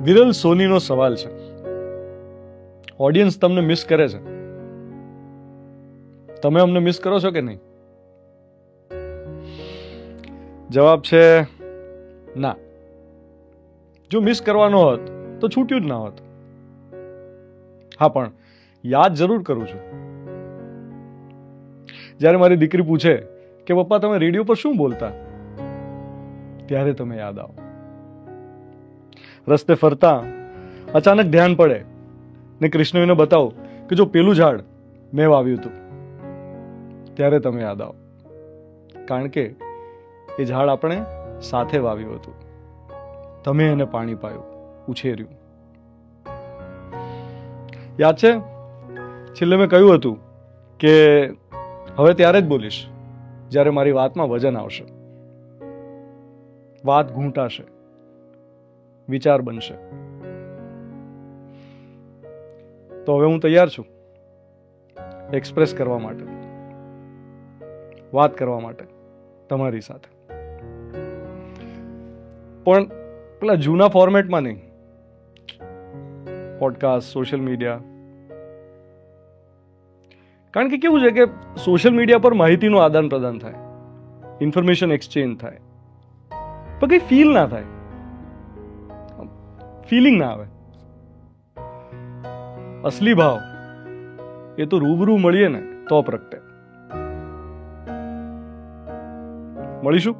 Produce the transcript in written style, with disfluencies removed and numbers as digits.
વિરલ સોનીનો સવાલ છે. ઓડિયન્સ તમને મિસ કરે છે. તમે અમને મિસ કરો છો કે નહીં? જવાબ છે ના. જો મિસ કરવાનો હોત તો છૂટ્યું જ ના હોત. હા, પણ યાદ જરૂર કરું છું. જ્યારે મારી દીકરી પૂછે કે પપ્પા તમે રેડિયો પર શું બોલતા, ત્યારે તમે યાદ આવો. રસ્તે ફરતા અચાનક ધ્યાન પડે ને કૃષ્ણને બતાવો કે જો પેલું ઝાડ મેં વાવ્યું હતું, ત્યારે તમે યાદ આવો. કારણ કે એ ઝાડ આપણે સાથે વાવ્યું હતું. તમે એને પાણી પાયું, ઉછેર્યું. યાદ છે છેલ્લે મેં કહ્યું હતું કે હવે ત્યારે જ બોલીશ જ્યારે મારી વાતમાં વજન આવશે, વાત ઘૂંટાશે, વિચાર બનશે. તો હવે હું તૈયાર છું એક્સપ્રેસ કરવા માટે, વાત કરવા માટે તમારી સાથે. પણ પેલા જૂના ફોર્મેટમાં નહીં. Podcast, social media. કારણ કે કેવું છે કે સોશિયલ મીડિયા પર માહિતીનું આદાન પ્રદાન થાય, ઇન્ફોર્મેશન એક્સચેન્જ થાય, પણ કંઈ ફીલ ના થાય, ફિલિંગ ના આવે. અસલી ભાવ એ તો રૂબરૂ મળીએ ને તો પ્રગટે. મળીશું.